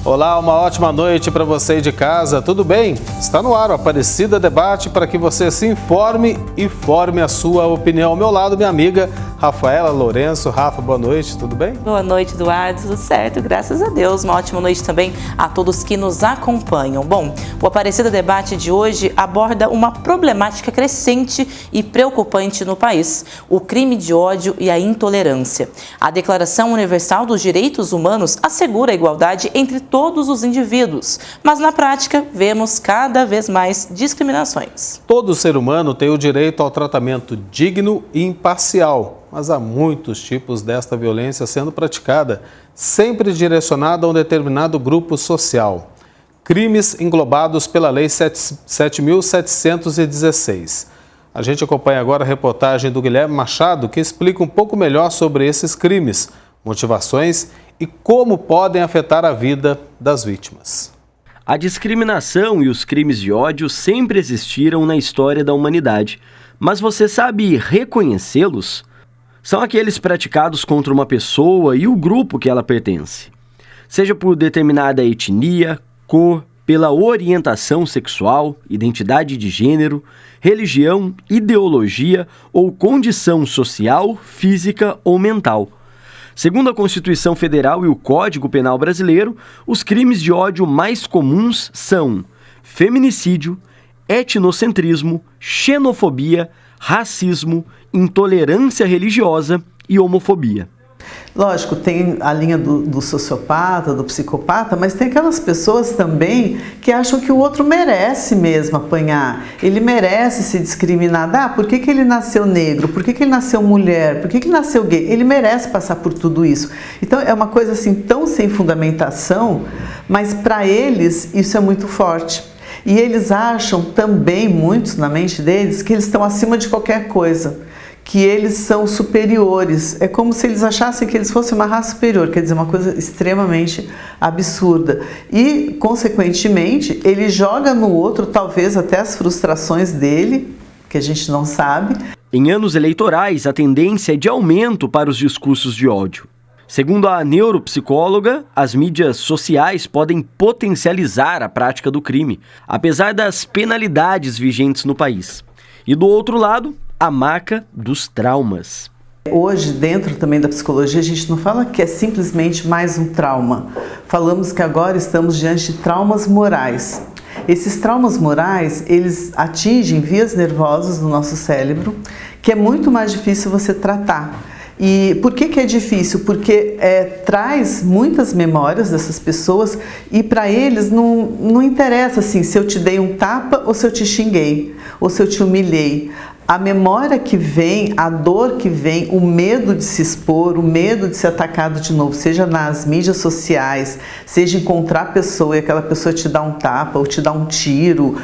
Olá, uma ótima noite para você de casa, tudo bem? Está no ar o Aparecida Debate para que você se informe e forme a sua opinião. Ao meu lado, minha amiga Rafaela Lourenço. Rafa, boa noite, tudo bem? Boa noite, Eduardo, tudo certo, graças a Deus. Uma ótima noite também a todos que nos acompanham. Bom, o Aparecida Debate de hoje aborda uma problemática crescente e preocupante no país: o crime de ódio e a intolerância. A Declaração Universal dos Direitos Humanos assegura a igualdade entre todos os indivíduos, mas na prática vemos cada vez mais discriminações. Todo ser humano tem o direito ao tratamento digno e imparcial, mas há muitos tipos desta violência sendo praticada, sempre direcionada a um determinado grupo social. Crimes englobados pela Lei 7.716. A gente acompanha agora a reportagem do Guilherme Machado, que explica um pouco melhor sobre esses crimes, motivações e como podem afetar a vida das vítimas. A discriminação e os crimes de ódio sempre existiram na história da humanidade, mas você sabe reconhecê-los? São aqueles praticados contra uma pessoa e o grupo que ela pertence, seja por determinada etnia, cor, pela orientação sexual, identidade de gênero, religião, ideologia ou condição social, física ou mental. Segundo a Constituição Federal e o Código Penal Brasileiro, os crimes de ódio mais comuns são feminicídio, etnocentrismo, xenofobia, racismo, intolerância religiosa e homofobia. Lógico, tem a linha do sociopata, do psicopata, mas tem aquelas pessoas também que acham que o outro merece mesmo apanhar. Ele merece ser discriminado. Ah, por que ele nasceu negro? Por que ele nasceu mulher? Por que ele nasceu gay? Ele merece passar por tudo isso. Então é uma coisa assim tão sem fundamentação, mas para eles isso é muito forte. E eles acham também, muitos na mente deles, que eles estão acima de qualquer coisa, que eles são superiores. É como se eles achassem que eles fossem uma raça superior, quer dizer, uma coisa extremamente absurda. E, consequentemente, ele joga no outro, talvez até as frustrações dele, que a gente não sabe. Em anos eleitorais, a tendência é de aumento para os discursos de ódio. Segundo a neuropsicóloga, as mídias sociais podem potencializar a prática do crime, apesar das penalidades vigentes no país. E do outro lado, a marca dos traumas. Hoje, dentro também da psicologia, a gente não fala que é simplesmente mais um trauma. Falamos que agora estamos diante de traumas morais. Esses traumas morais, eles atingem vias nervosas do nosso cérebro, que é muito mais difícil você tratar. E por que é difícil? Porque traz muitas memórias dessas pessoas e para eles não interessa assim, se eu te dei um tapa ou se eu te xinguei, ou se eu te humilhei. A memória que vem, a dor que vem, o medo de se expor, o medo de ser atacado de novo, seja nas mídias sociais, seja encontrar a pessoa e aquela pessoa te dá um tapa ou te dá um tiro,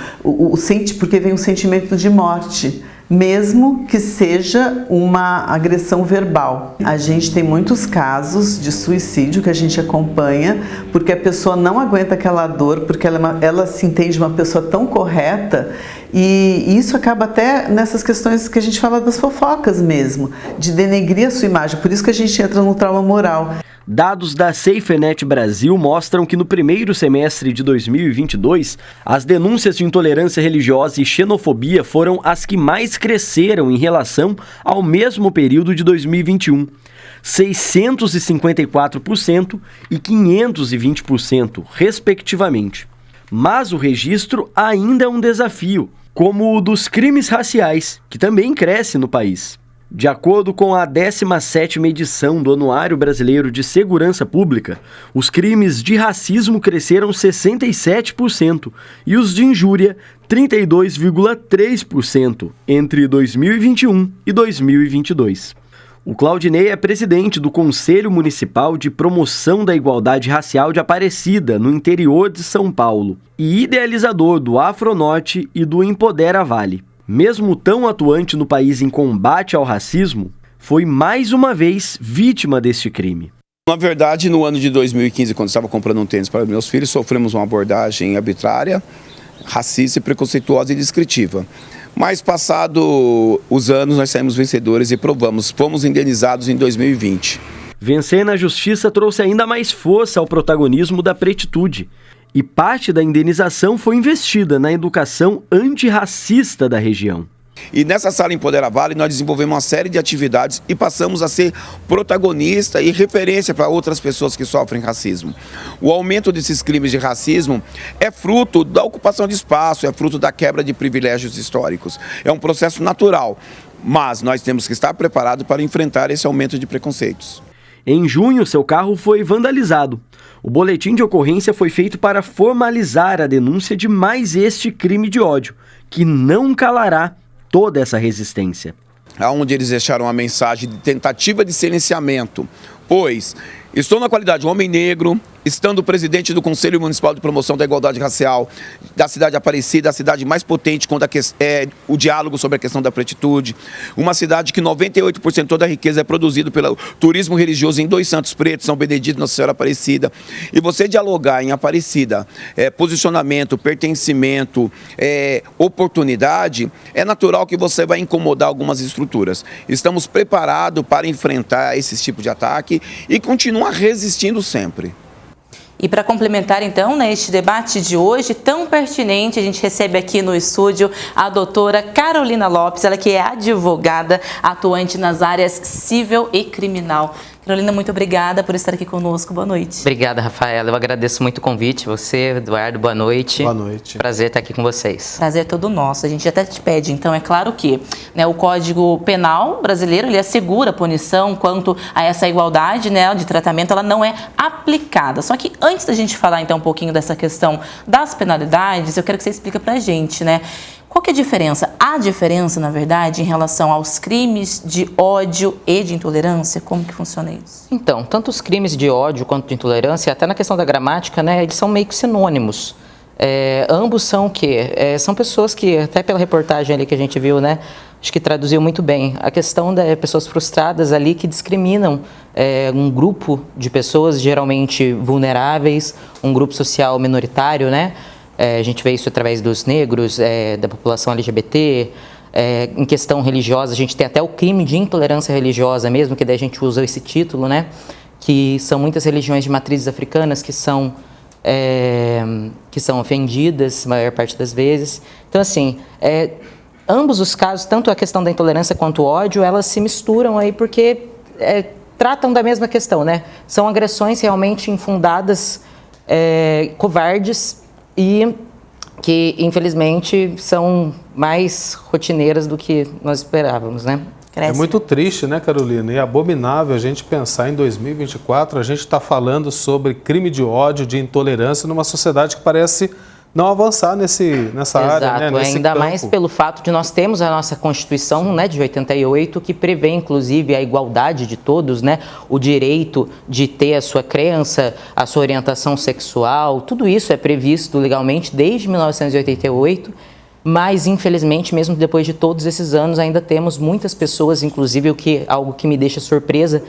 porque vem um sentimento de morte, mesmo que seja uma agressão verbal. A gente tem muitos casos de suicídio que a gente acompanha porque a pessoa não aguenta aquela dor, porque ela se entende uma pessoa tão correta, e isso acaba até nessas questões que a gente fala das fofocas mesmo, de denegrir a sua imagem. Por isso que a gente entra no trauma moral. Dados da SafeNet Brasil mostram que no primeiro semestre de 2022, as denúncias de intolerância religiosa e xenofobia foram as que mais cresceram em relação ao mesmo período de 2021. 654% e 520%, respectivamente. Mas o registro ainda é um desafio, como o dos crimes raciais, que também cresce no país. De acordo com a 17ª edição do Anuário Brasileiro de Segurança Pública, os crimes de racismo cresceram 67% e os de injúria 32,3% entre 2021 e 2022. O Claudinei é presidente do Conselho Municipal de Promoção da Igualdade Racial de Aparecida, no interior de São Paulo, e idealizador do Afronorte e do Empodera Vale. Mesmo tão atuante no país em combate ao racismo, foi mais uma vez vítima deste crime. Na verdade, no ano de 2015, quando estava comprando um tênis para meus filhos, sofremos uma abordagem arbitrária, racista e preconceituosa e descritiva. Mas, passado os anos, nós saímos vencedores e provamos. Fomos indenizados em 2020. Vencer na justiça trouxe ainda mais força ao protagonismo da Pretitude. E parte da indenização foi investida na educação antirracista da região. E nessa sala Empodera Vale nós desenvolvemos uma série de atividades e passamos a ser protagonista e referência para outras pessoas que sofrem racismo. O aumento desses crimes de racismo é fruto da ocupação de espaço, é fruto da quebra de privilégios históricos. É um processo natural, mas nós temos que estar preparados para enfrentar esse aumento de preconceitos. Em junho, seu carro foi vandalizado. O boletim de ocorrência foi feito para formalizar a denúncia de mais este crime de ódio, que não calará toda essa resistência. Onde eles deixaram uma mensagem de tentativa de silenciamento, pois estou na qualidade de homem negro, estando presidente do Conselho Municipal de Promoção da Igualdade Racial da cidade de Aparecida, a cidade mais potente quando o diálogo sobre a questão da pretitude, uma cidade que 98% toda a riqueza é produzido pelo turismo religioso em Dois Santos Pretos, São Benedito e Nossa Senhora Aparecida, e você dialogar em Aparecida, posicionamento, pertencimento, oportunidade, é natural que você vai incomodar algumas estruturas. Estamos preparados para enfrentar esse tipo de ataque e continuar resistindo sempre. E para complementar, então, este debate de hoje tão pertinente, a gente recebe aqui no estúdio a doutora Carolina Lopes, ela que é advogada atuante nas áreas civil e criminal. Carolina, muito obrigada por estar aqui conosco. Boa noite. Obrigada, Rafaela. Eu agradeço muito o convite. Você, Eduardo, boa noite. Boa noite. Prazer estar aqui com vocês. Prazer é todo nosso. A gente até te pede, então, é claro que o Código Penal brasileiro, ele assegura a punição quanto a essa igualdade de tratamento, ela não é aplicada. Só que antes da gente falar, então, um pouquinho dessa questão das penalidades, eu quero que você explique pra gente, qual que é a diferença? Há diferença, na verdade, em relação aos crimes de ódio e de intolerância? Como que funciona isso? Então, tanto os crimes de ódio quanto de intolerância, até na questão da gramática, eles são meio que sinônimos. Ambos são o quê? São pessoas que, até pela reportagem ali que a gente viu, acho que traduziu muito bem. A questão das pessoas frustradas ali que discriminam um grupo de pessoas geralmente vulneráveis, um grupo social minoritário, a gente vê isso através dos negros, da população LGBT. Em questão religiosa, a gente tem até o crime de intolerância religiosa mesmo, que daí a gente usa esse título, que são muitas religiões de matrizes africanas que são ofendidas, a maior parte das vezes. Então, assim, ambos os casos, tanto a questão da intolerância quanto o ódio, elas se misturam aí porque tratam da mesma questão, São agressões realmente infundadas, covardes, e que, infelizmente, são mais rotineiras do que nós esperávamos, É muito triste, Carolina? E abominável a gente pensar em 2024, a gente está falando sobre crime de ódio, de intolerância numa sociedade que parece não avançar nessa área, nesse ainda campo. Mais pelo fato de nós termos a nossa Constituição, de 88, que prevê, inclusive, a igualdade de todos, o direito de ter a sua crença, a sua orientação sexual, tudo isso é previsto legalmente desde 1988, mas, infelizmente, mesmo depois de todos esses anos, ainda temos muitas pessoas, inclusive algo que me deixa surpresa,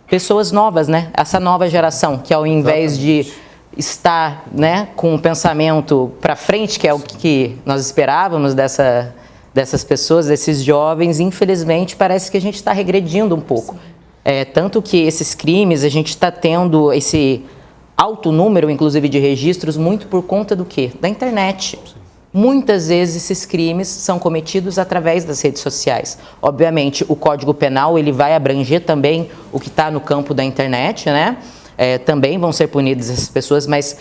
pessoas novas, essa nova geração, que ao invés de estar com o pensamento para frente, que é o que nós esperávamos dessas pessoas, desses jovens, infelizmente parece que a gente está regredindo um pouco. Tanto que esses crimes, a gente está tendo esse alto número, inclusive, de registros, muito por conta do quê? Da internet. Muitas vezes esses crimes são cometidos através das redes sociais. Obviamente, o Código Penal ele vai abranger também o que está no campo da internet, também vão ser punidas essas pessoas, mas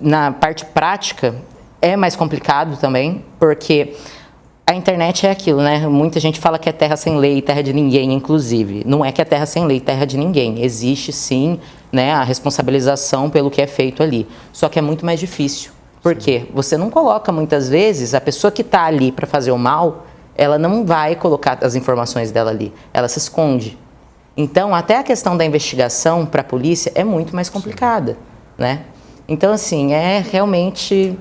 na parte prática é mais complicado também, porque a internet é aquilo, Muita gente fala que é terra sem lei, terra de ninguém, inclusive. Não é que é terra sem lei, terra de ninguém. Existe, sim, a responsabilização pelo que é feito ali. Só que é muito mais difícil. Por quê? Você não coloca, muitas vezes, a pessoa que está ali para fazer o mal, ela não vai colocar as informações dela ali. Ela se esconde. Então, até a questão da investigação para a polícia é muito mais complicada, Então, assim, é realmente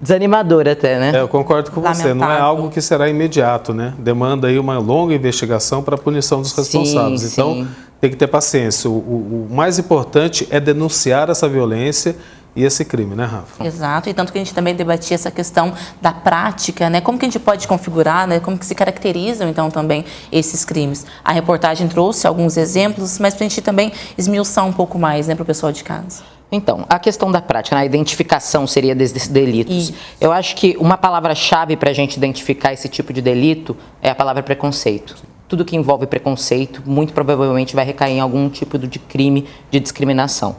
desanimador até, Eu concordo com você, não é algo que será imediato, Demanda aí uma longa investigação para a punição dos responsáveis. Então, tem que ter paciência. O mais importante é denunciar essa violência e esse crime, né, Rafa? Exato, e tanto que a gente também debatia essa questão da prática, né? Como que a gente pode configurar, né? Como que se caracterizam, então, também esses crimes. A reportagem trouxe alguns exemplos, mas para a gente também esmiuçar um pouco mais, né, para o pessoal de casa. Então, a questão da prática, a identificação seria desses delitos. Eu acho que uma palavra-chave para a gente identificar esse tipo de delito é a palavra preconceito. Tudo que envolve preconceito, muito provavelmente vai recair em algum tipo de crime de discriminação.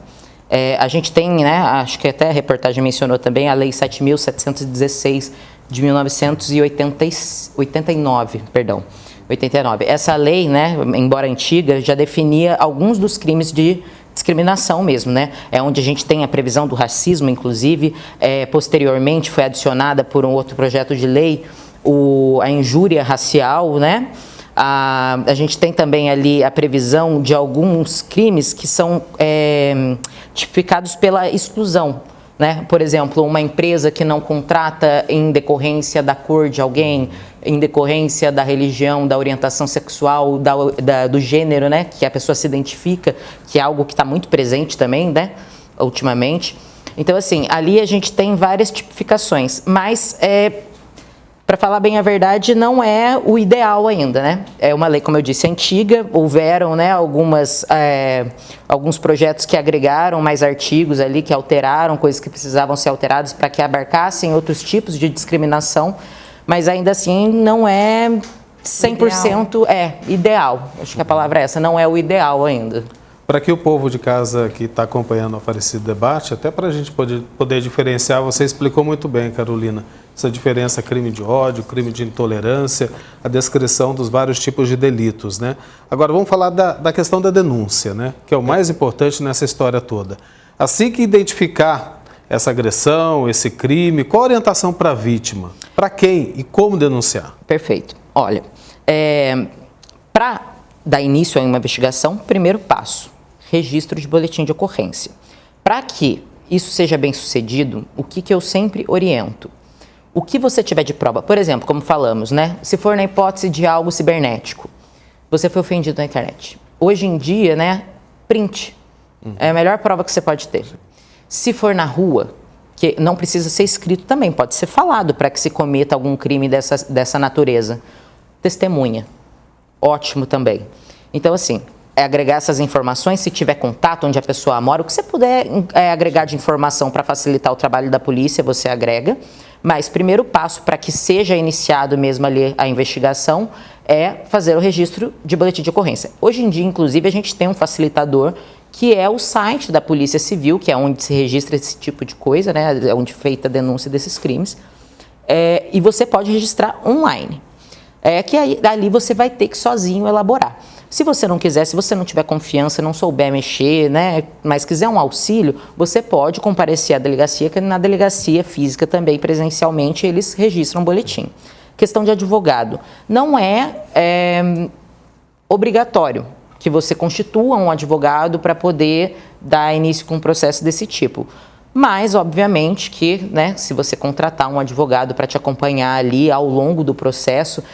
A gente tem, né, acho que até a reportagem mencionou também, a Lei 7.716 de 1989, perdão, 89. Essa lei, né, embora antiga, já definia alguns dos crimes de discriminação mesmo, né? É onde a gente tem a previsão do racismo, inclusive, posteriormente foi adicionada por um outro projeto de lei a injúria racial, né? A gente tem também ali a previsão de alguns crimes que são tipificados pela exclusão, né? Por exemplo, uma empresa que não contrata em decorrência da cor de alguém, em decorrência da religião, da orientação sexual, do gênero, né? Que a pessoa se identifica, que é algo que está muito presente também, né? Ultimamente. Então, assim, ali a gente tem várias tipificações, mas para falar bem a verdade, não é o ideal ainda, né? É uma lei, como eu disse, antiga. Houveram, né, alguns projetos que agregaram mais artigos ali, que alteraram coisas que precisavam ser alteradas para que abarcassem outros tipos de discriminação, mas ainda assim não é 100% ideal. Acho que a palavra é essa, não é o ideal ainda. Para que o povo de casa que está acompanhando o Aparecido Debate, até para a gente poder diferenciar, você explicou muito bem, Carolina, essa diferença crime de ódio, crime de intolerância, a descrição dos vários tipos de delitos, né? Agora vamos falar da questão da denúncia, né? Que é o mais importante nessa história toda. Assim que identificar essa agressão, esse crime, qual a orientação para a vítima? Para quem e como denunciar? Perfeito. Olha, para dar início a uma investigação, primeiro passo, registro de boletim de ocorrência. Para que isso seja bem sucedido, o que eu sempre oriento? O que você tiver de prova, por exemplo, como falamos, né? Se for na hipótese de algo cibernético, você foi ofendido na internet. Hoje em dia, né? Print. É a melhor prova que você pode ter. Se for na rua, que não precisa ser escrito também, pode ser falado para que se cometa algum crime dessa natureza. Testemunha. Ótimo também. Então, assim, agregar essas informações, se tiver contato onde a pessoa mora, o que você puder agregar de informação para facilitar o trabalho da polícia, você agrega. Mas primeiro passo para que seja iniciado mesmo ali a investigação é fazer o registro de boletim de ocorrência. Hoje em dia, inclusive, a gente tem um facilitador que é o site da Polícia Civil, que é onde se registra esse tipo de coisa, né? É onde é feita a denúncia desses crimes. E você pode registrar online. Que aí, ali você vai ter que sozinho elaborar. Se você não quiser, se você não tiver confiança, não souber mexer, né, mas quiser um auxílio, você pode comparecer à delegacia, que na delegacia física também, presencialmente, eles registram um boletim. Questão de advogado. Não é obrigatório que você constitua um advogado para poder dar início com um processo desse tipo. Mas, obviamente, que, né, se você contratar um advogado para te acompanhar ali ao longo do processo,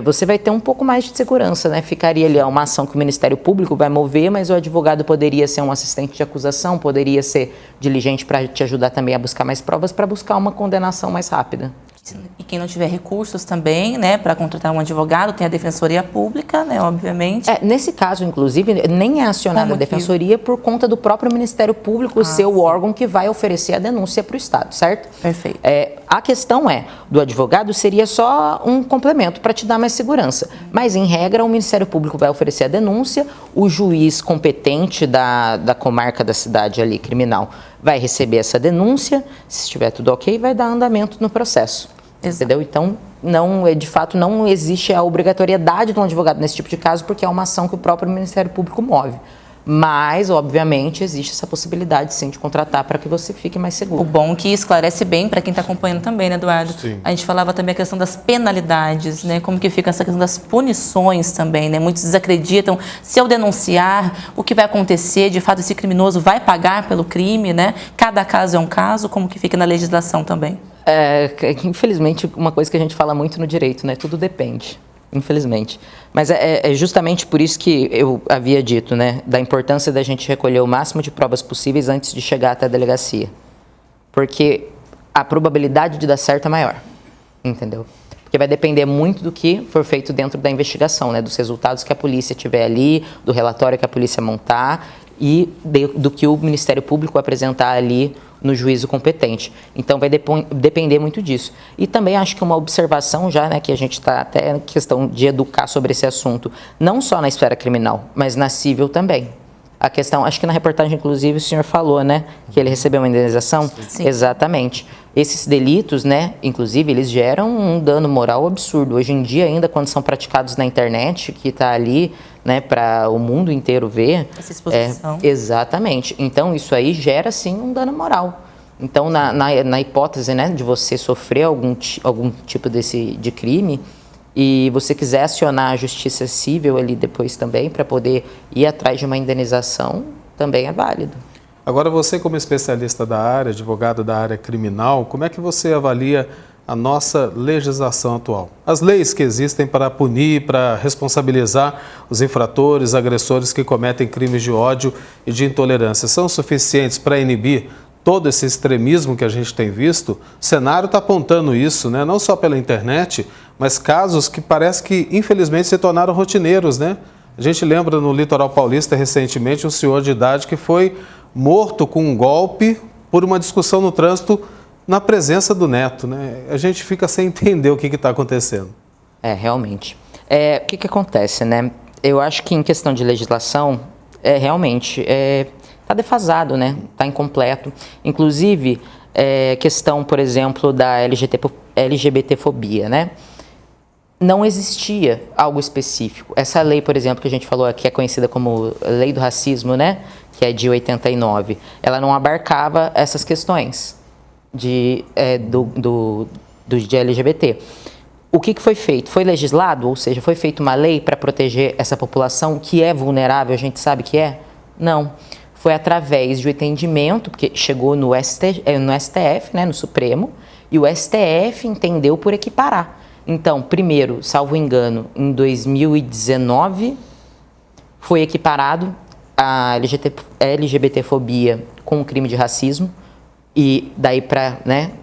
você vai ter um pouco mais de segurança, né? Ficaria ali uma ação que o Ministério Público vai mover, mas o advogado poderia ser um assistente de acusação, poderia ser diligente para te ajudar também a buscar mais provas, para buscar uma condenação mais rápida. E quem não tiver recursos também, né, para contratar um advogado, tem a Defensoria Pública, né, obviamente. Nesse caso, inclusive, nem é acionada a Defensoria por conta do próprio Ministério Público ser o órgão que vai oferecer a denúncia para o Estado, certo? Perfeito. A questão do advogado seria só um complemento para te dar mais segurança. Mas, em regra, o Ministério Público vai oferecer a denúncia, o juiz competente da comarca da cidade ali, criminal, vai receber essa denúncia, se estiver tudo ok, vai dar andamento no processo. Entendeu? Então, de fato, não existe a obrigatoriedade de um advogado nesse tipo de caso, porque é uma ação que o próprio Ministério Público move. Mas, obviamente, existe essa possibilidade, sim, de contratar para que você fique mais seguro. O bom que esclarece bem para quem está acompanhando também, né, Eduardo? Sim. A gente falava também a questão das penalidades, né? Como que fica essa questão das punições também, né? Muitos desacreditam, se eu denunciar, o que vai acontecer? De fato, esse criminoso vai pagar pelo crime, né? Cada caso é um caso, como que fica na legislação também? Infelizmente, uma coisa que a gente fala muito no direito, né? Tudo depende. infelizmente. Mas é justamente por isso que eu havia dito, né, da importância da gente recolher o máximo de provas possíveis antes de chegar até a delegacia. Porque a probabilidade de dar certo é maior, entendeu? Porque vai depender muito do que for feito dentro da investigação, né, dos resultados que a polícia tiver ali, do relatório que a polícia montar e do que o Ministério Público apresentar ali no juízo competente. Então vai depender muito disso. E também acho que uma observação já, né, que a gente está até em questão de educar sobre esse assunto, não só na esfera criminal, mas na civil também. A questão, acho que na reportagem, inclusive, o senhor falou, né, que ele recebeu uma indenização? Sim. Exatamente. Esses delitos, né, inclusive, eles geram um dano moral absurdo. Hoje em dia, ainda quando são praticados na internet, que está ali, né, para o mundo inteiro ver. Essa exposição. Exatamente. Então, isso aí gera, sim, um dano moral. Então, na hipótese, né, de você sofrer algum tipo de crime, e você quiser acionar a justiça civil ali depois também, para poder ir atrás de uma indenização, também é válido. Agora, você como especialista da área, advogado da área criminal, como é que você avalia a nossa legislação atual? As leis que existem para punir, para responsabilizar os infratores, agressores que cometem crimes de ódio e de intolerância, são suficientes para inibir todo esse extremismo que a gente tem visto? O cenário está apontando isso, né? Não só pela internet, mas casos que parece que, infelizmente, se tornaram rotineiros, né? A gente lembra no Litoral Paulista, recentemente, um senhor de idade que foi morto com um golpe por uma discussão no trânsito na presença do neto, né? A gente fica sem entender o que está acontecendo. Realmente. O que acontece, né? Eu acho que em questão de legislação, realmente, está defasado, né? Está incompleto. Inclusive, questão, por exemplo, da LGBTfobia, né? Não existia algo específico. Essa lei, por exemplo, que a gente falou aqui, é conhecida como Lei do Racismo, né? Que é de 89. Ela não abarcava essas questões de LGBT. O que foi feito? Foi legislado, ou seja, foi feita uma lei para proteger essa população que é vulnerável, a gente sabe que é? Não. Foi através de um entendimento, porque chegou no STF, né, no Supremo, e o STF entendeu por equiparar. Então, primeiro, salvo engano, em 2019, foi equiparado a LGBTfobia com o crime de racismo. E daí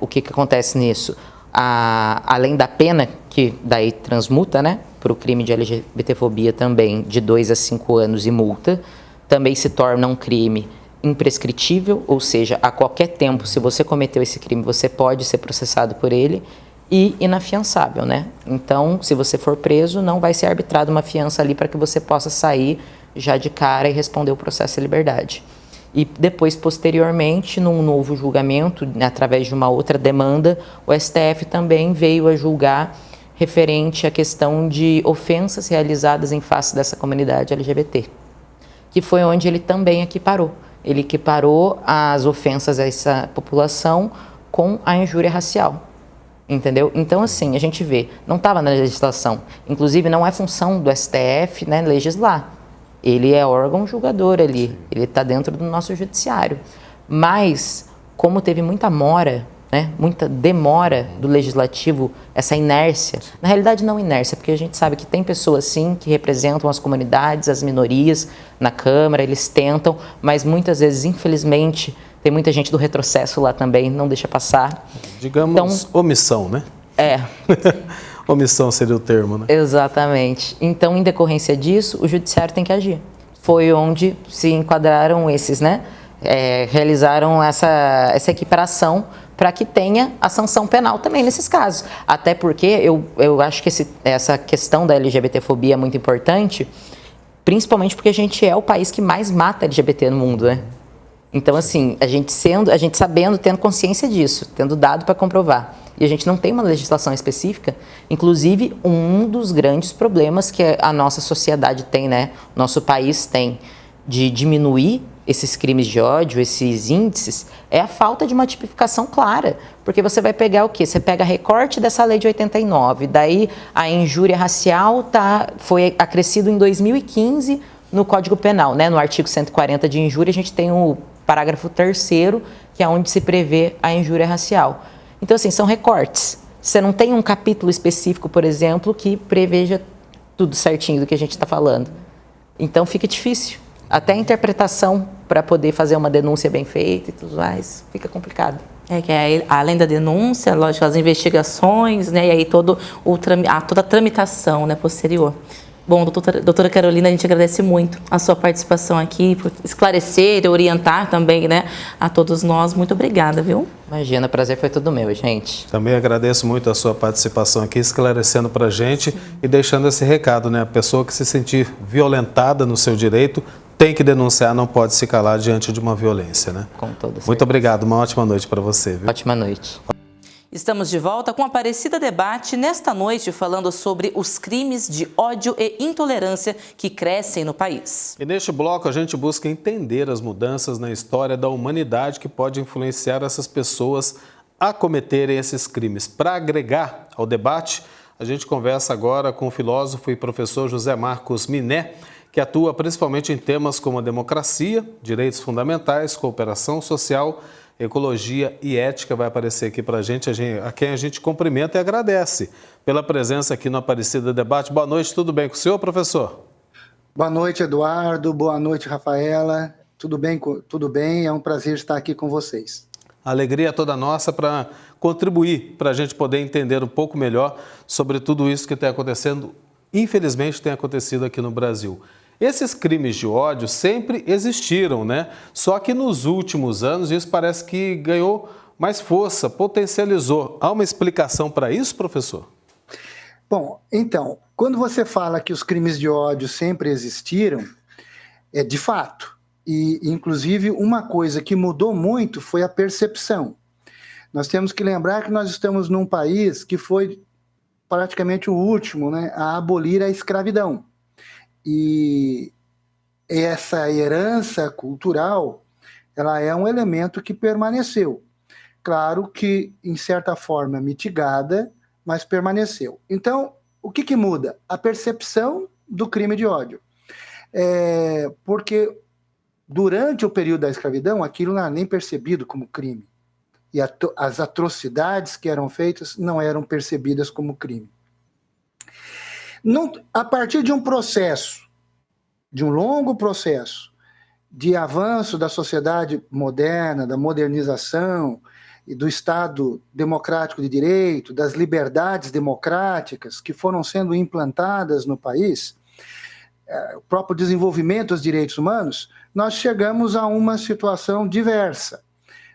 o que acontece nisso? Além da pena, que daí transmuta, né, para o crime de LGBTfobia também, de 2 a 5 anos e multa, também se torna um crime imprescritível, ou seja, a qualquer tempo, se você cometeu esse crime, você pode ser processado por ele, e inafiançável, né? Então, se você for preso, não vai ser arbitrada uma fiança ali para que você possa sair já de cara e responder o processo em liberdade. E depois, posteriormente, num novo julgamento, através de uma outra demanda, o STF também veio a julgar referente à questão de ofensas realizadas em face dessa comunidade LGBT, que foi onde ele também equiparou. Ele equiparou as ofensas a essa população com a injúria racial. Entendeu? Então, assim, a gente vê, não estava na legislação. Inclusive, não é função do STF, né, legislar. Ele é órgão julgador ali, ele está dentro do nosso judiciário. Mas, como teve muita muita demora do legislativo, essa inércia, na realidade não inércia, porque a gente sabe que tem pessoas sim que representam as comunidades, as minorias na Câmara, eles tentam, mas muitas vezes, infelizmente, tem muita gente do retrocesso lá também, não deixa passar. Digamos, então, omissão, né? Omissão seria o termo, né? Exatamente. Então, em decorrência disso, o judiciário tem que agir. Foi onde se enquadraram esses, né? Realizaram essa equiparação para que tenha a sanção penal também nesses casos. Até porque eu acho que essa questão da LGBTfobia é muito importante, principalmente porque a gente é o país que mais mata LGBT no mundo, né? Então, assim, a gente sabendo, tendo consciência disso, tendo dado para comprovar, e a gente não tem uma legislação específica, inclusive um dos grandes problemas que a nossa sociedade tem, né? Nosso país tem de diminuir esses crimes de ódio, esses índices, é a falta de uma tipificação clara. Porque você vai pegar o quê? Você pega recorte dessa lei de 89, daí a injúria racial foi acrescido em 2015 no Código Penal, né? No artigo 140 de injúria, a gente tem o parágrafo 3º, que é onde se prevê a injúria racial. Então, assim, são recortes. Você não tem um capítulo específico, por exemplo, que preveja tudo certinho do que a gente está falando. Então fica difícil. Até a interpretação para poder fazer uma denúncia bem feita e tudo mais, fica complicado. Que além da denúncia, lógico, as investigações, né, e aí toda a tramitação, né, posterior. Bom, doutora Carolina, a gente agradece muito a sua participação aqui, por esclarecer e orientar também, né, a todos nós. Muito obrigada, viu? Imagina, o prazer foi todo meu, gente. Também agradeço muito a sua participação aqui, esclarecendo para a gente e deixando esse recado, né? A pessoa que se sentir violentada no seu direito tem que denunciar, não pode se calar diante de uma violência, né? Com toda certeza. Muito obrigado, uma ótima noite para você, viu? Ótima noite. Estamos de volta com Aparecida Debate, nesta noite falando sobre os crimes de ódio e intolerância que crescem no país. E neste bloco a gente busca entender as mudanças na história da humanidade que pode influenciar essas pessoas a cometerem esses crimes. Para agregar ao debate, a gente conversa agora com o filósofo e professor José Marcos Miné, que atua principalmente em temas como a democracia, direitos fundamentais, cooperação social, ecologia e ética. Vai aparecer aqui para a gente, a quem a gente cumprimenta e agradece pela presença aqui no Aparecida Debate. Boa noite, tudo bem com o senhor, professor? Boa noite, Eduardo. Boa noite, Rafaela. Tudo bem? Tudo bem. É um prazer estar aqui com vocês. A alegria é toda nossa para contribuir, para a gente poder entender um pouco melhor sobre tudo isso que está acontecendo, infelizmente tem acontecido aqui no Brasil. Esses crimes de ódio sempre existiram, né? Só que nos últimos anos isso parece que ganhou mais força, potencializou. Há uma explicação para isso, professor? Bom, então, quando você fala que os crimes de ódio sempre existiram, é de fato. E, inclusive, uma coisa que mudou muito foi a percepção. Nós temos que lembrar que nós estamos num país que foi praticamente o último, né, a abolir a escravidão. E essa herança cultural, ela é um elemento que permaneceu. Claro que, em certa forma, mitigada, mas permaneceu. Então, o que muda? A percepção do crime de ódio. Porque durante o período da escravidão, aquilo não era nem percebido como crime. E as atrocidades que eram feitas não eram percebidas como crime. A partir de um processo, de um longo processo de avanço da sociedade moderna, da modernização e do Estado democrático de direito, das liberdades democráticas que foram sendo implantadas no país, o próprio desenvolvimento dos direitos humanos, nós chegamos a uma situação diversa.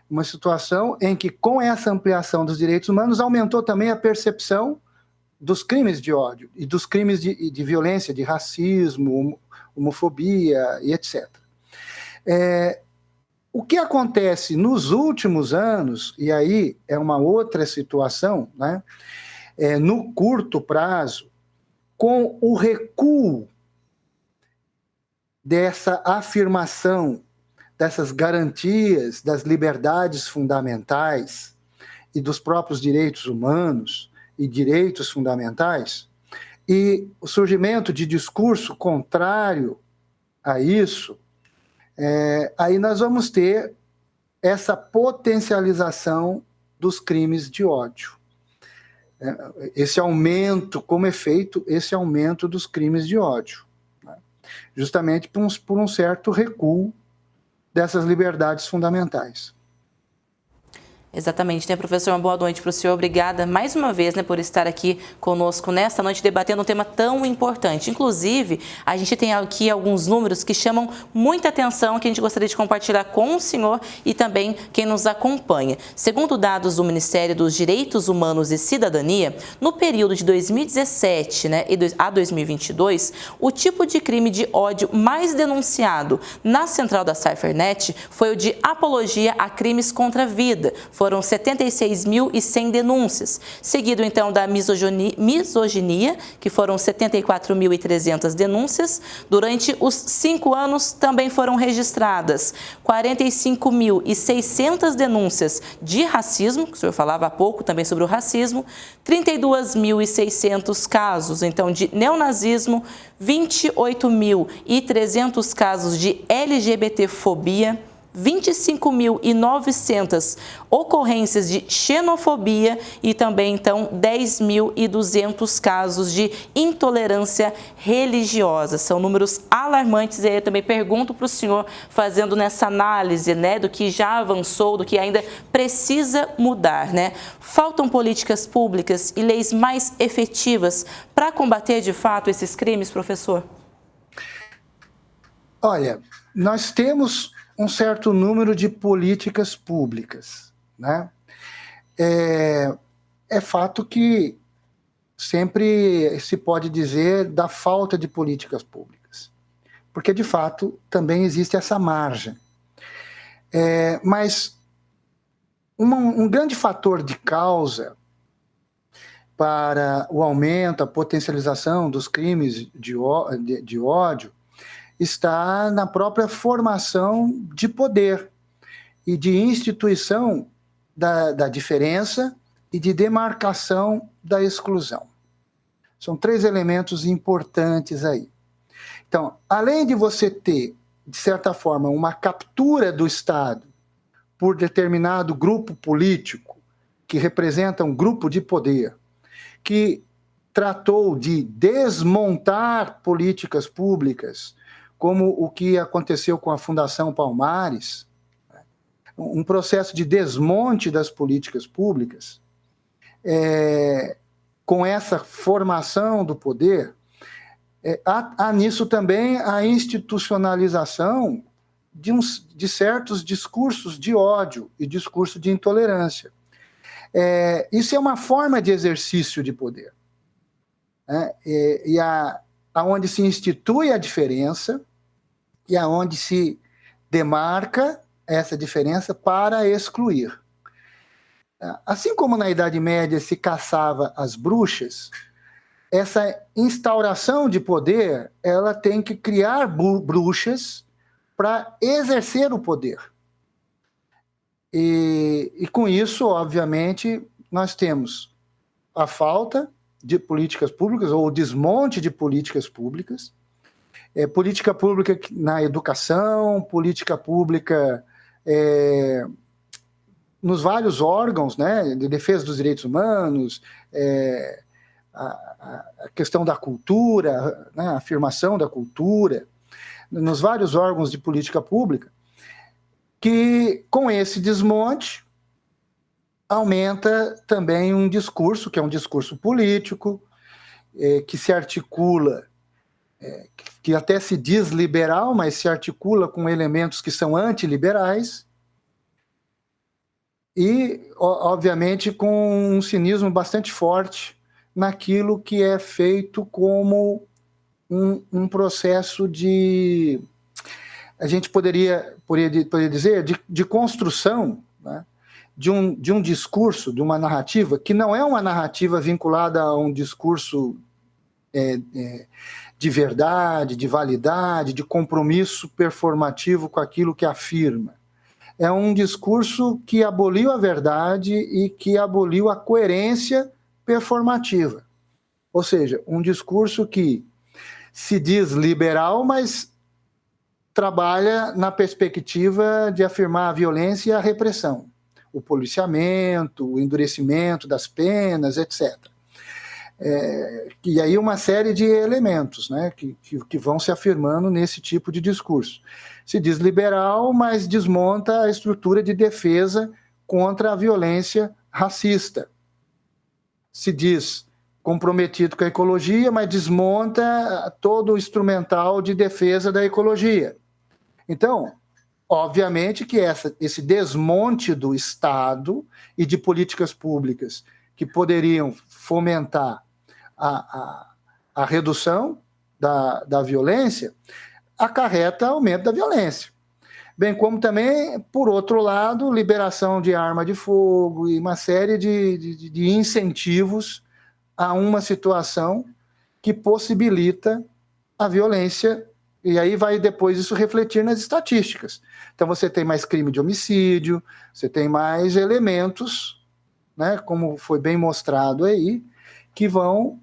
Uma situação em que, com essa ampliação dos direitos humanos, aumentou também a percepção dos crimes de ódio e dos crimes de violência, de racismo, homofobia e etc. O que acontece nos últimos anos, e aí é uma outra situação, né, no curto prazo, com o recuo dessa afirmação, dessas garantias das liberdades fundamentais e dos próprios direitos humanos e direitos fundamentais, e o surgimento de discurso contrário a isso, aí nós vamos ter essa potencialização dos crimes de ódio. Esse aumento, como efeito, esse aumento dos crimes de ódio, né? Justamente por um certo recuo dessas liberdades fundamentais. Exatamente, né, professor? Uma boa noite para o senhor. Obrigada mais uma vez, né, por estar aqui conosco nesta noite debatendo um tema tão importante. Inclusive, a gente tem aqui alguns números que chamam muita atenção, que a gente gostaria de compartilhar com o senhor e também quem nos acompanha. Segundo dados do Ministério dos Direitos Humanos e Cidadania, no período de 2017, né, a 2022, o tipo de crime de ódio mais denunciado na central da Cyphernet foi o de apologia a crimes contra a vida. Foram 76.100 denúncias, seguido então da misoginia, que foram 74.300 denúncias. Durante os 5 anos também foram registradas 45.600 denúncias de racismo, que o senhor falava há pouco também sobre o racismo, 32.600 casos então de neonazismo, 28.300 casos de LGBTfobia, 25.900 ocorrências de xenofobia e também, então, 10.200 casos de intolerância religiosa. São números alarmantes e aí eu também pergunto para o senhor, fazendo nessa análise, né, do que já avançou, do que ainda precisa mudar, né? Faltam políticas públicas e leis mais efetivas para combater, de fato, esses crimes, professor? Olha, nós temos um certo número de políticas públicas, né? É fato que sempre se pode dizer da falta de políticas públicas, porque de fato também existe essa margem. Mas um grande fator de causa para o aumento, a potencialização dos crimes de ódio está na própria formação de poder e de instituição da diferença e de demarcação da exclusão. São 3 elementos importantes aí. Então, além de você ter, de certa forma, uma captura do Estado por determinado grupo político que representa um grupo de poder, que tratou de desmontar políticas públicas, como o que aconteceu com a Fundação Palmares, um processo de desmonte das políticas públicas, com essa formação do poder, há nisso também a institucionalização de certos discursos de ódio e discurso de intolerância. Isso é uma forma de exercício de poder, né? Aonde se institui a diferença e aonde se demarca essa diferença para excluir. Assim como na Idade Média se caçava as bruxas, essa instauração de poder, ela tem que criar bruxas para exercer o poder. E com isso, obviamente, nós temos a falta de políticas públicas ou o desmonte de políticas públicas, política pública na educação, política pública nos vários órgãos, né, de defesa dos direitos humanos, a questão da cultura, né, a afirmação da cultura, nos vários órgãos de política pública, que com esse desmonte aumenta também um discurso, que é um discurso político, que se articula, que até se diz liberal, mas se articula com elementos que são antiliberais, e, obviamente, com um cinismo bastante forte naquilo que é feito como um processo de, a gente poderia dizer, de construção, né, de um discurso, de uma narrativa, que não é uma narrativa vinculada a um discurso de verdade, de validade, de compromisso performativo com aquilo que afirma. É um discurso que aboliu a verdade e que aboliu a coerência performativa. Ou seja, um discurso que se diz liberal, mas trabalha na perspectiva de afirmar a violência e a repressão, o policiamento, o endurecimento das penas, etc. E aí uma série de elementos, né, que vão se afirmando nesse tipo de discurso. Se diz liberal, mas desmonta a estrutura de defesa contra a violência racista. Se diz comprometido com a ecologia, mas desmonta todo o instrumental de defesa da ecologia. Então, obviamente que esse desmonte do Estado e de políticas públicas que poderiam fomentar a redução da violência acarreta aumento da violência. Bem como também, por outro lado, liberação de arma de fogo e uma série de incentivos a uma situação que possibilita a violência, e aí vai depois isso refletir nas estatísticas. Então você tem mais crime de homicídio, você tem mais elementos, né, como foi bem mostrado aí, que vão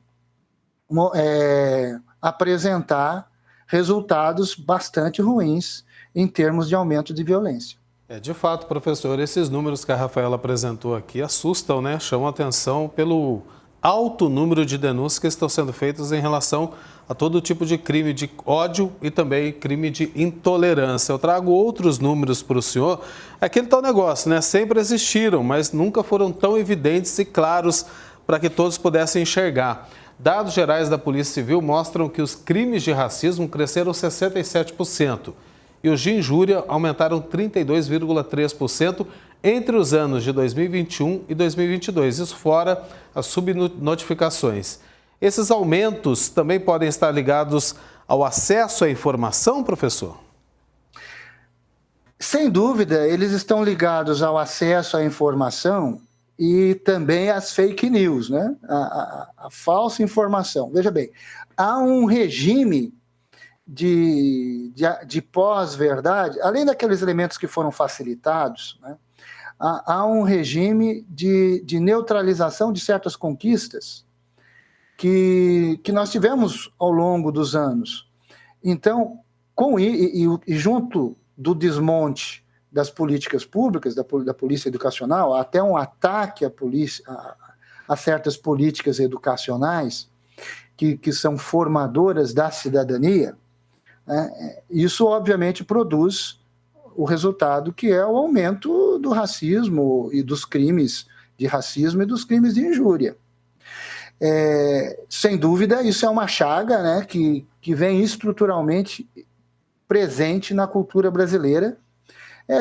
apresentar resultados bastante ruins em termos de aumento de violência. De fato, professor, esses números que a Rafaela apresentou aqui assustam, né? Chamam a atenção pelo alto número de denúncias que estão sendo feitas em relação a todo tipo de crime de ódio e também crime de intolerância. Eu trago outros números para o senhor. Aquele tal negócio, né? Sempre existiram, mas nunca foram tão evidentes e claros para que todos pudessem enxergar. Dados gerais da Polícia Civil mostram que os crimes de racismo cresceram 67%. E os de injúria aumentaram 32,3% entre os anos de 2021 e 2022, isso fora as subnotificações. Esses aumentos também podem estar ligados ao acesso à informação, professor? Sem dúvida, eles estão ligados ao acesso à informação e também às fake news, né? A falsa informação. Veja bem, há um regime de pós-verdade, além daqueles elementos que foram facilitados, né, há um regime de neutralização de certas conquistas que nós tivemos ao longo dos anos. Então, e junto do desmonte das políticas públicas, da polícia educacional, até um ataque a certas políticas educacionais que são formadoras da cidadania, isso obviamente produz o resultado que é o aumento do racismo e dos crimes de racismo e dos crimes de injúria. Sem dúvida, isso é uma chaga, né, que vem estruturalmente presente na cultura brasileira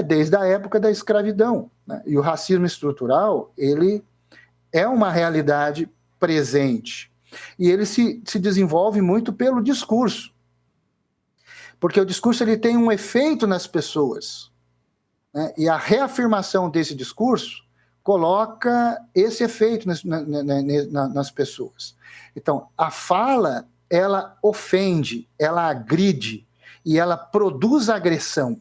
desde a época da escravidão, né? E o racismo estrutural, ele é uma realidade presente e ele se desenvolve muito pelo discurso. Porque o discurso ele tem um efeito nas pessoas, né? E a reafirmação desse discurso coloca esse efeito nas pessoas. Então, a fala, ela ofende, ela agride e ela produz agressão,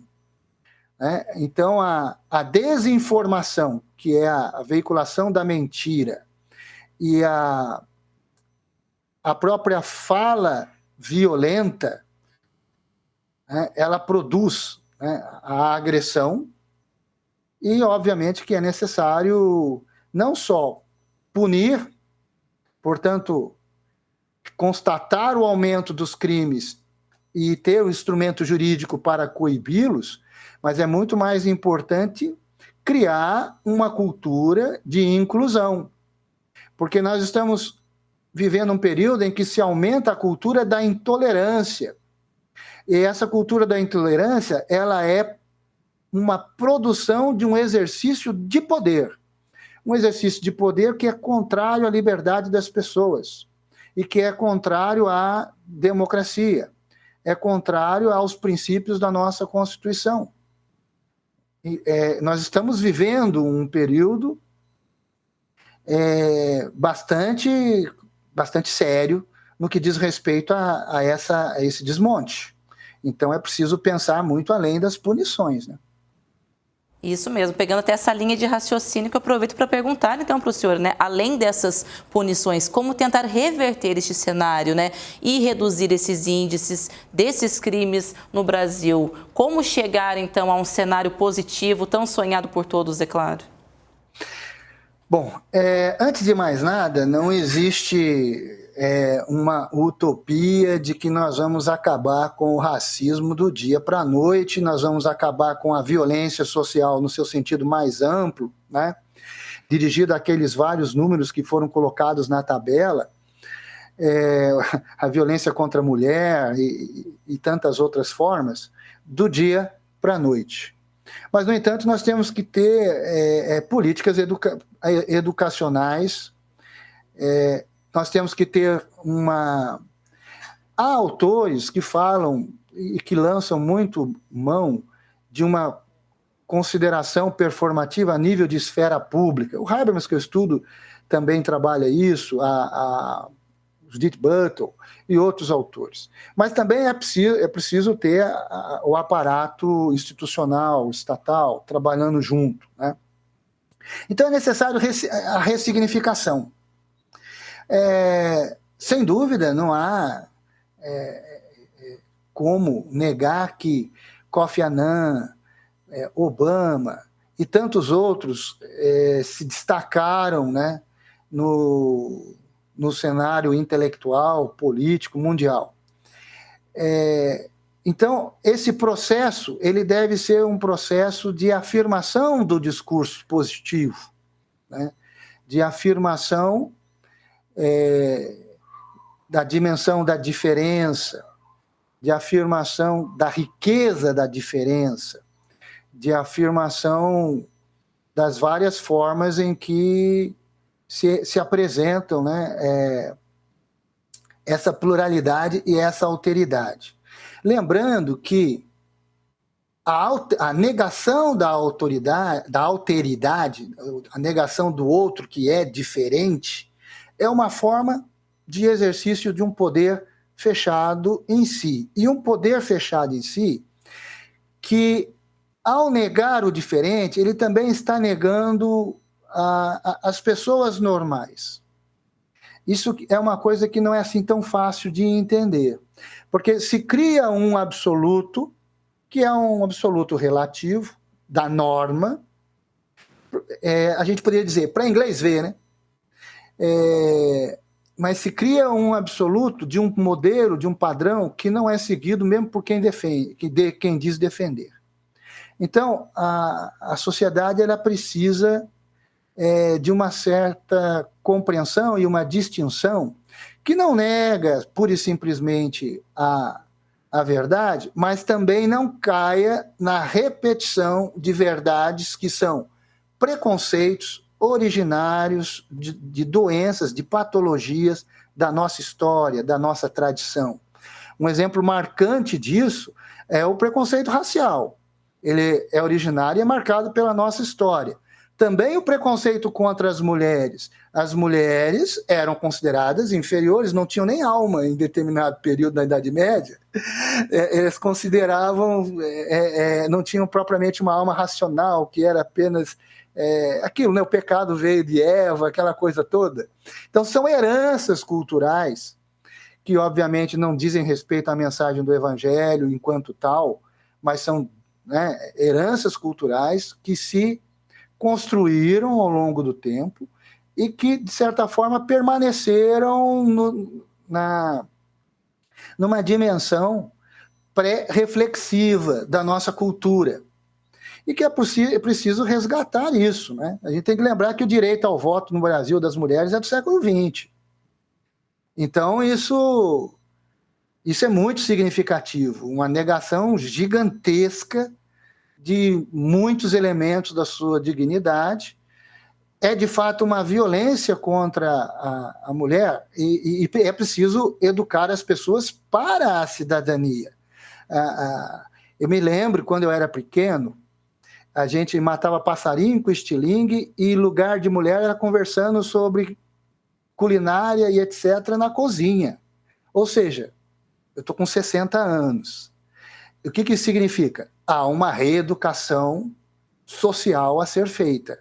né? Então, a desinformação, que é a veiculação da mentira, e a própria fala violenta, ela produz, né, a agressão e, obviamente, que é necessário não só punir, portanto, constatar o aumento dos crimes e ter o instrumento jurídico para coibi-los, mas é muito mais importante criar uma cultura de inclusão, porque nós estamos vivendo um período em que se aumenta a cultura da intolerância. E essa cultura da intolerância, ela é uma produção de um exercício de poder. Um exercício de poder que é contrário à liberdade das pessoas e que é contrário à democracia, é contrário aos princípios da nossa Constituição. Nós estamos vivendo um período bastante sério no que diz respeito a esse desmonte. Então, é preciso pensar muito além das punições, né? Isso mesmo, pegando até essa linha de raciocínio que eu aproveito para perguntar, então, para o senhor, né? Além dessas punições, como tentar reverter este cenário, né? E reduzir esses índices desses crimes no Brasil? Como chegar, então, a um cenário positivo, tão sonhado por todos, é claro? Bom, antes de mais nada, não existe uma utopia de que nós vamos acabar com o racismo do dia para a noite, nós vamos acabar com a violência social no seu sentido mais amplo, né? Dirigido àqueles vários números que foram colocados na tabela, a violência contra a mulher e tantas outras formas, do dia para a noite. Mas, no entanto, nós temos que ter políticas educacionais, nós temos que ter Há autores que falam e que lançam muito mão de uma consideração performativa a nível de esfera pública. O Habermas, que eu estudo, também trabalha isso, a Judith Butler e outros autores. Mas também é preciso ter o aparato institucional, estatal, trabalhando junto, né? Então é necessário a ressignificação. Sem dúvida, não há como negar que Kofi Annan, Obama e tantos outros se destacaram, né, no cenário intelectual, político, mundial. Então, esse processo ele deve ser um processo de afirmação do discurso positivo, né, de afirmação da dimensão da diferença, de afirmação da riqueza da diferença, de afirmação das várias formas em que se apresentam, né, essa pluralidade e essa alteridade. Lembrando que a negação da autoridade, da alteridade, a negação do outro que é diferente, é uma forma de exercício de um poder fechado em si. E um poder fechado em si que, ao negar o diferente, ele também está negando as pessoas normais. Isso é uma coisa que não é assim tão fácil de entender, porque se cria um absoluto, que é um absoluto relativo da norma, a gente poderia dizer, para inglês ver, né? Mas se cria um absoluto de um modelo, de um padrão que não é seguido mesmo por quem defende, quem diz defender. Então, a sociedade ela precisa de uma certa compreensão e uma distinção que não nega pura e simplesmente a verdade, mas também não caia na repetição de verdades que são preconceitos originários de doenças, de patologias da nossa história, da nossa tradição. Um exemplo marcante disso é o preconceito racial. Ele é originário e é marcado pela nossa história. Também o preconceito contra as mulheres. As mulheres eram consideradas inferiores, não tinham nem alma em determinado período da Idade Média. Eles consideravam, não tinham propriamente uma alma racional, que era apenas aquilo, né? O pecado veio de Eva, aquela coisa toda. Então são heranças culturais que obviamente não dizem respeito à mensagem do Evangelho enquanto tal, mas são, né, heranças culturais que se construíram ao longo do tempo e que, de certa forma, permaneceram numa dimensão pré-reflexiva da nossa cultura. E que é preciso resgatar isso, né? A gente tem que lembrar que o direito ao voto no Brasil das mulheres é do século XX. Então, isso é muito significativo, uma negação gigantesca de muitos elementos da sua dignidade. É, de fato, uma violência contra a mulher e é preciso educar as pessoas para a cidadania. Eu me lembro, quando eu era pequeno, a gente matava passarinho com estilingue e lugar de mulher era conversando sobre culinária e etc. na cozinha. Ou seja, eu estou com 60 anos. O que isso significa? Há uma reeducação social a ser feita,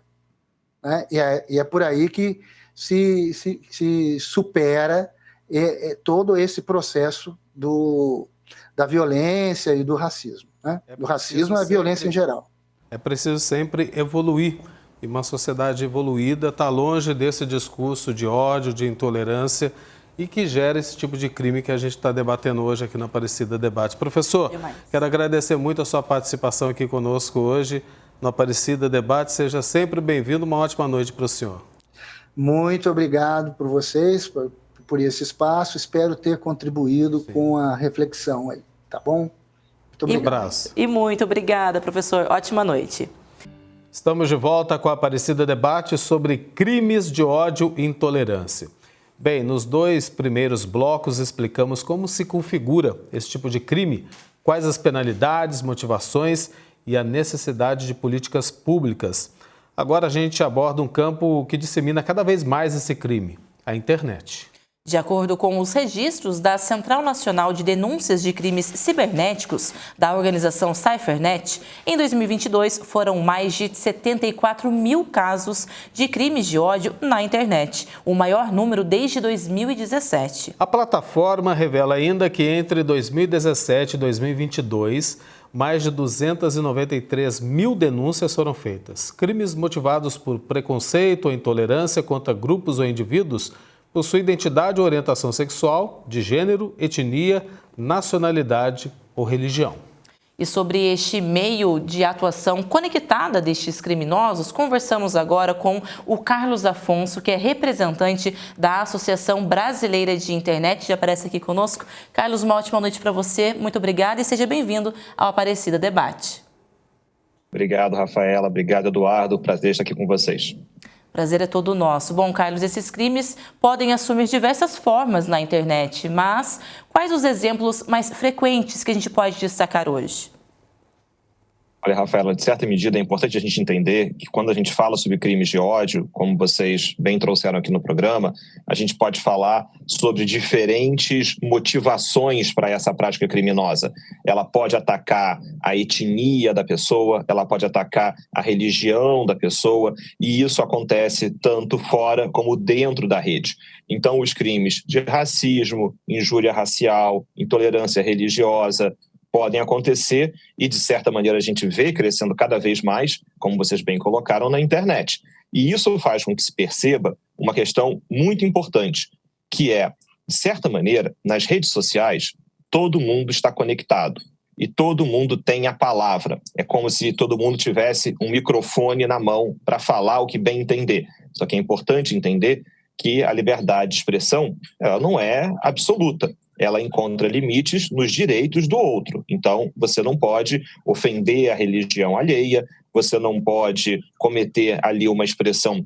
né? E é por aí que se supera todo esse processo da violência e do racismo, né? Do racismo à violência em geral. É preciso sempre evoluir. E uma sociedade evoluída está longe desse discurso de ódio, de intolerância e que gera esse tipo de crime que a gente está debatendo hoje aqui na Aparecida Debate. Professor, quero agradecer muito a sua participação aqui conosco hoje no Aparecida Debate. Seja sempre bem-vindo. Uma ótima noite para o senhor. Muito obrigado por vocês, por esse espaço. Espero ter contribuído com a reflexão aí, tá bom? Muito obrigado. Um abraço. E muito obrigada, professor. Ótima noite. Estamos de volta com a Aparecida Debate sobre crimes de ódio e intolerância. Bem, nos 2 primeiros blocos explicamos como se configura esse tipo de crime, quais as penalidades, motivações e a necessidade de políticas públicas. Agora a gente aborda um campo que dissemina cada vez mais esse crime, a internet. De acordo com os registros da Central Nacional de Denúncias de Crimes Cibernéticos, da organização CypherNet, em 2022 foram mais de 74 mil casos de crimes de ódio na internet, o maior número desde 2017. A plataforma revela ainda que entre 2017 e 2022, mais de 293 mil denúncias foram feitas. Crimes motivados por preconceito ou intolerância contra grupos ou indivíduos possuem identidade ou orientação sexual, de gênero, etnia, nacionalidade ou religião. E sobre este meio de atuação conectada destes criminosos, conversamos agora com o Carlos Afonso, que é representante da Associação Brasileira de Internet. Já aparece aqui conosco. Carlos, uma ótima noite para você. Muito obrigada e seja bem-vindo ao Aparecida Debate. Obrigado, Rafaela. Obrigado, Eduardo. Prazer estar aqui com vocês. Prazer é todo nosso. Bom, Carlos, esses crimes podem assumir diversas formas na internet, mas quais os exemplos mais frequentes que a gente pode destacar hoje? Olha, Rafaela, de certa medida é importante a gente entender que quando a gente fala sobre crimes de ódio, como vocês bem trouxeram aqui no programa, a gente pode falar sobre diferentes motivações para essa prática criminosa. Ela pode atacar a etnia da pessoa, ela pode atacar a religião da pessoa, e isso acontece tanto fora como dentro da rede. Então, os crimes de racismo, injúria racial, intolerância religiosa, podem acontecer e, de certa maneira, a gente vê crescendo cada vez mais, como vocês bem colocaram, na internet. E isso faz com que se perceba uma questão muito importante, que é, de certa maneira, nas redes sociais, todo mundo está conectado e todo mundo tem a palavra. É como se todo mundo tivesse um microfone na mão para falar o que bem entender. Só que é importante entender que a liberdade de expressão ela não é absoluta. Ela encontra limites nos direitos do outro. Então, você não pode ofender a religião alheia, você não pode cometer ali uma expressão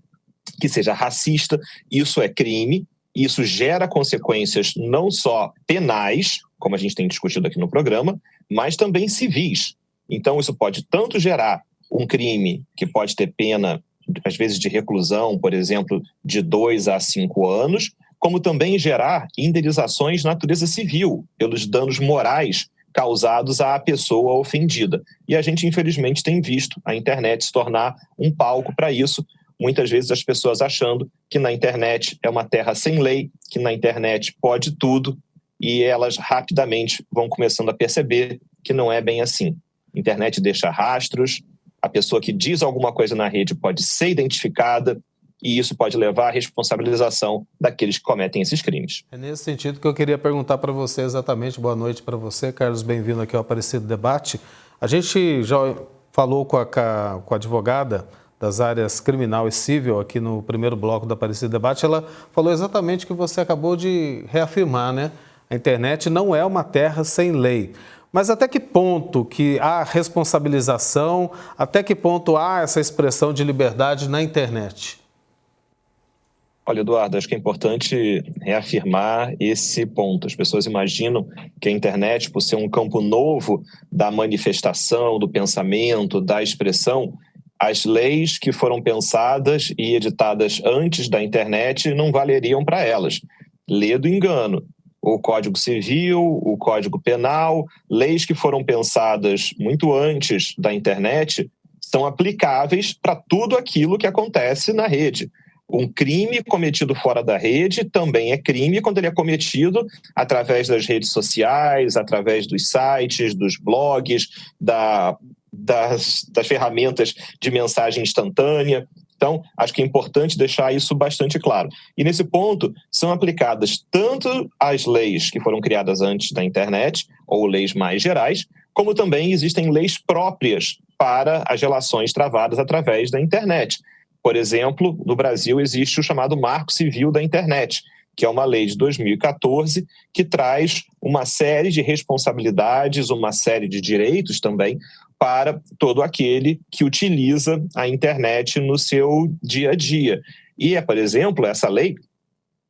que seja racista. Isso é crime, isso gera consequências não só penais, como a gente tem discutido aqui no programa, mas também civis. Então, isso pode tanto gerar um crime que pode ter pena, às vezes de reclusão, por exemplo, de 2 a 5 anos, como também gerar indenizações de natureza civil pelos danos morais causados à pessoa ofendida. E a gente, infelizmente, tem visto a internet se tornar um palco para isso, muitas vezes as pessoas achando que na internet é uma terra sem lei, que na internet pode tudo, e elas rapidamente vão começando a perceber que não é bem assim. A internet deixa rastros, a pessoa que diz alguma coisa na rede pode ser identificada, e isso pode levar à responsabilização daqueles que cometem esses crimes. É nesse sentido que eu queria perguntar para você exatamente. Boa noite para você, Carlos, bem-vindo aqui ao Aparecido Debate. A gente já falou com a advogada das áreas criminal e civil aqui no primeiro bloco do Aparecido Debate. Ela falou exatamente o que você acabou de reafirmar, né? A internet não é uma terra sem lei. Mas até que ponto que há responsabilização, até que ponto há essa expressão de liberdade na internet? Olha, Eduardo, acho que é importante reafirmar esse ponto. As pessoas imaginam que a internet, por ser um campo novo da manifestação, do pensamento, da expressão, as leis que foram pensadas e editadas antes da internet não valeriam para elas. Lê do engano. O Código Civil, o Código Penal, leis que foram pensadas muito antes da internet são aplicáveis para tudo aquilo que acontece na rede. Um crime cometido fora da rede também é crime quando ele é cometido através das redes sociais, através dos sites, dos blogs, das ferramentas de mensagem instantânea. Então, acho que é importante deixar isso bastante claro. E nesse ponto, são aplicadas tanto as leis que foram criadas antes da internet, ou leis mais gerais, como também existem leis próprias para as relações travadas através da internet. Por exemplo, no Brasil existe o chamado Marco Civil da Internet, que é uma lei de 2014 que traz uma série de responsabilidades, uma série de direitos também para todo aquele que utiliza a internet no seu dia a dia. E é, por exemplo, essa lei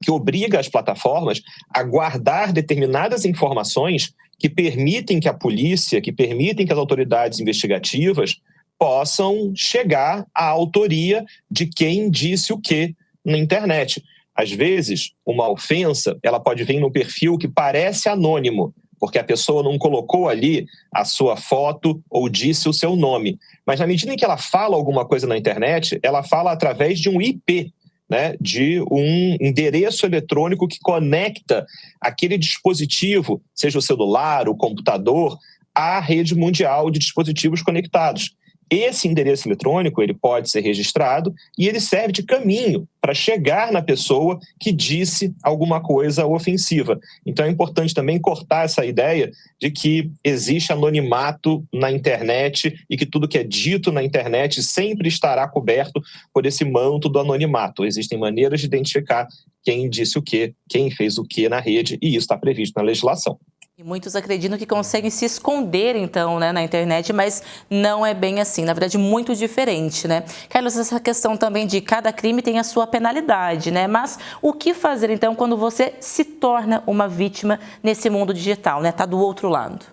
que obriga as plataformas a guardar determinadas informações que permitem que a polícia, que permitem que as autoridades investigativas possam chegar à autoria de quem disse o quê na internet. Às vezes, uma ofensa ela pode vir no perfil que parece anônimo, porque a pessoa não colocou ali a sua foto ou disse o seu nome. Mas na medida em que ela fala alguma coisa na internet, ela fala através de um IP, né, de um endereço eletrônico que conecta aquele dispositivo, seja o celular, o computador, à rede mundial de dispositivos conectados. Esse endereço eletrônico ele pode ser registrado e ele serve de caminho para chegar na pessoa que disse alguma coisa ofensiva. Então é importante também cortar essa ideia de que existe anonimato na internet e que tudo que é dito na internet sempre estará coberto por esse manto do anonimato. Existem maneiras de identificar quem disse o quê, quem fez o quê na rede, e isso está previsto na legislação. E muitos acreditam que conseguem se esconder, então, né, na internet, mas não é bem assim. Na verdade, muito diferente, né? Carlos, essa questão também de cada crime tem a sua penalidade, né? Mas o que fazer, então, quando você se torna uma vítima nesse mundo digital, né? Tá do outro lado.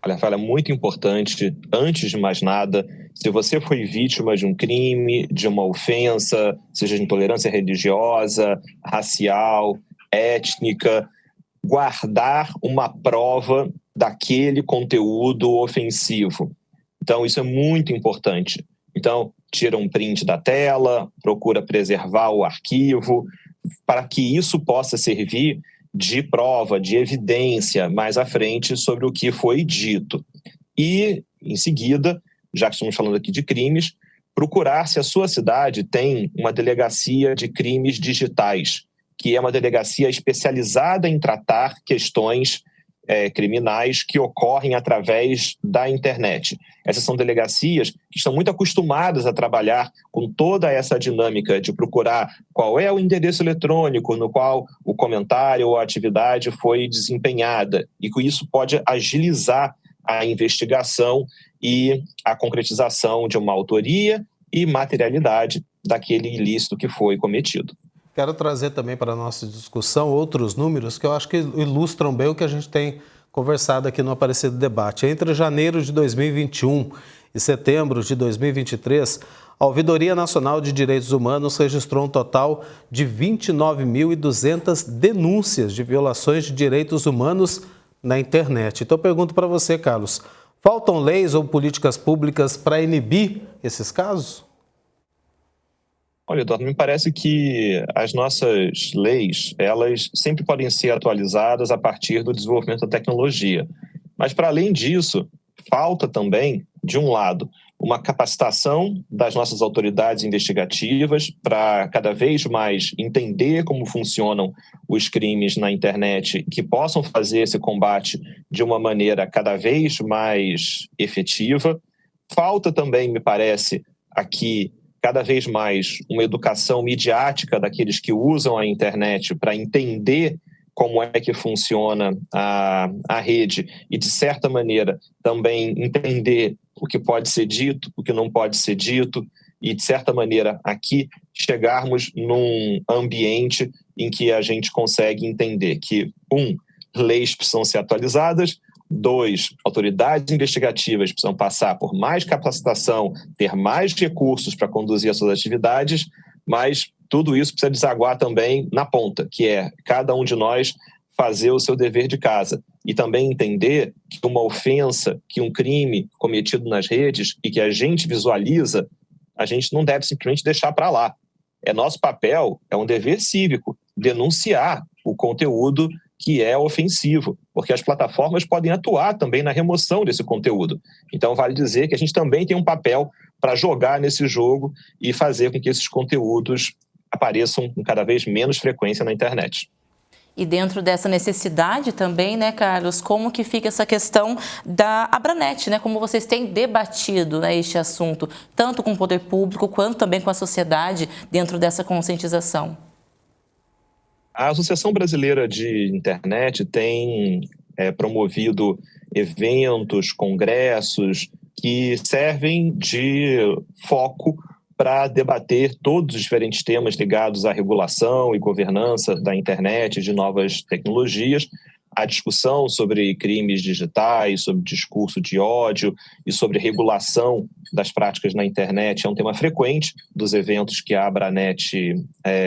Olha, Rafaela, é muito importante, antes de mais nada, se você foi vítima de um crime, de uma ofensa, seja de intolerância religiosa, racial, étnica, guardar uma prova daquele conteúdo ofensivo. Então, isso é muito importante. Então, tira um print da tela, procura preservar o arquivo, para que isso possa servir de prova, de evidência mais à frente sobre o que foi dito. E, em seguida, já que estamos falando aqui de crimes, procurar se a sua cidade tem uma delegacia de crimes digitais, que é uma delegacia especializada em tratar questões criminais que ocorrem através da internet. Essas são delegacias que estão muito acostumadas a trabalhar com toda essa dinâmica de procurar qual é o endereço eletrônico no qual o comentário ou a atividade foi desempenhada, e com isso pode agilizar a investigação e a concretização de uma autoria e materialidade daquele ilícito que foi cometido. Quero trazer também para a nossa discussão outros números que eu acho que ilustram bem o que a gente tem conversado aqui no Aparecido Debate. Entre janeiro de 2021 e setembro de 2023, a Ouvidoria Nacional de Direitos Humanos registrou um total de 29.200 denúncias de violações de direitos humanos na internet. Então eu pergunto para você, Carlos, faltam leis ou políticas públicas para inibir esses casos? Olha, Eduardo, me parece que as nossas leis, elas sempre podem ser atualizadas a partir do desenvolvimento da tecnologia. Mas, para além disso, falta também, de um lado, uma capacitação das nossas autoridades investigativas para cada vez mais entender como funcionam os crimes na internet, que possam fazer esse combate de uma maneira cada vez mais efetiva. Falta também, me parece, aqui, cada vez mais uma educação midiática daqueles que usam a internet para entender como é que funciona a rede e, de certa maneira, também entender o que pode ser dito, o que não pode ser dito e, de certa maneira, aqui chegarmos num ambiente em que a gente consegue entender que, leis precisam ser atualizadas, 2, autoridades investigativas precisam passar por mais capacitação, ter mais recursos para conduzir as suas atividades, mas tudo isso precisa desaguar também na ponta, que é cada um de nós fazer o seu dever de casa e também entender que uma ofensa, que um crime cometido nas redes e que a gente visualiza, a gente não deve simplesmente deixar para lá. É nosso papel, é um dever cívico, denunciar o conteúdo que é ofensivo, porque as plataformas podem atuar também na remoção desse conteúdo. Então, vale dizer que a gente também tem um papel para jogar nesse jogo e fazer com que esses conteúdos apareçam com cada vez menos frequência na internet. E dentro dessa necessidade também, né, Carlos, como que fica essa questão da Abranet, né? Como vocês têm debatido, né, este assunto, tanto com o poder público quanto também com a sociedade dentro dessa conscientização? A Associação Brasileira de Internet tem promovido eventos, congressos que servem de foco para debater todos os diferentes temas ligados à regulação e governança da internet, de novas tecnologias. A discussão sobre crimes digitais, sobre discurso de ódio e sobre regulação das práticas na internet é um tema frequente dos eventos que a Abranet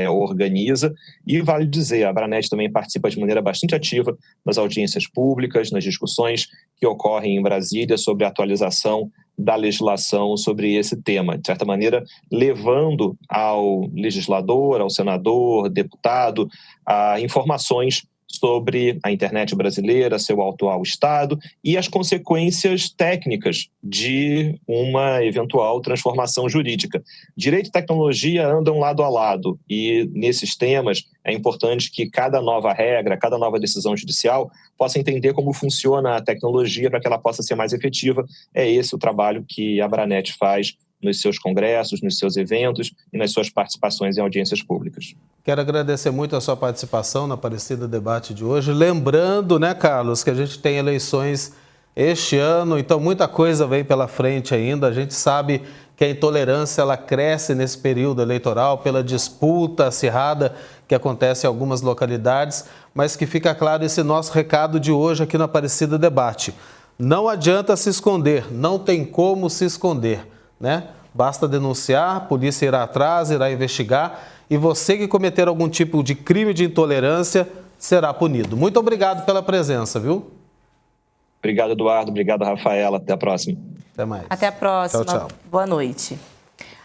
organiza. E vale dizer, a Abranet também participa de maneira bastante ativa nas audiências públicas, nas discussões que ocorrem em Brasília sobre a atualização da legislação sobre esse tema. De certa maneira, levando ao legislador, ao senador, deputado, informações sobre a internet brasileira, seu atual estado e as consequências técnicas de uma eventual transformação jurídica. Direito e tecnologia andam lado a lado e, nesses temas, é importante que cada nova regra, cada nova decisão judicial possa entender como funciona a tecnologia para que ela possa ser mais efetiva. É esse o trabalho que a Abranet faz nos seus congressos, nos seus eventos e nas suas participações em audiências públicas. Quero agradecer muito a sua participação na Aparecida Debate de hoje. Lembrando, né, Carlos, que a gente tem eleições este ano, então muita coisa vem pela frente ainda. A gente sabe que a intolerância ela cresce nesse período eleitoral pela disputa acirrada que acontece em algumas localidades, mas que fica claro esse nosso recado de hoje aqui no Aparecida Debate. Não adianta se esconder, não tem como se esconder, né? Basta denunciar, a polícia irá atrás, irá investigar e você que cometer algum tipo de crime de intolerância será punido. Muito obrigado pela presença, viu? Obrigado, Eduardo. Obrigado, Rafaela. Até a próxima. Até mais. Até a próxima. Tchau, tchau. Boa noite.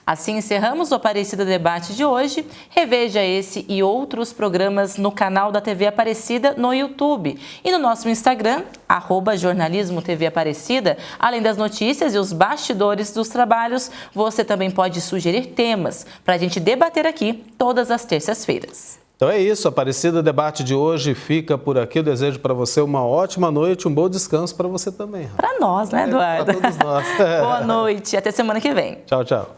Assim encerramos o Aparecida Debate de hoje. Reveja esse e outros programas no canal da TV Aparecida no YouTube e no nosso Instagram, @jornalismo TV Aparecida. Além das notícias e os bastidores dos trabalhos, você também pode sugerir temas para a gente debater aqui todas as terças-feiras. Então é isso, Aparecida Debate de hoje fica por aqui. Eu desejo para você uma ótima noite, um bom descanso para você também. Para nós, né, Eduardo? Para todos nós. Boa noite, até semana que vem. Tchau, tchau.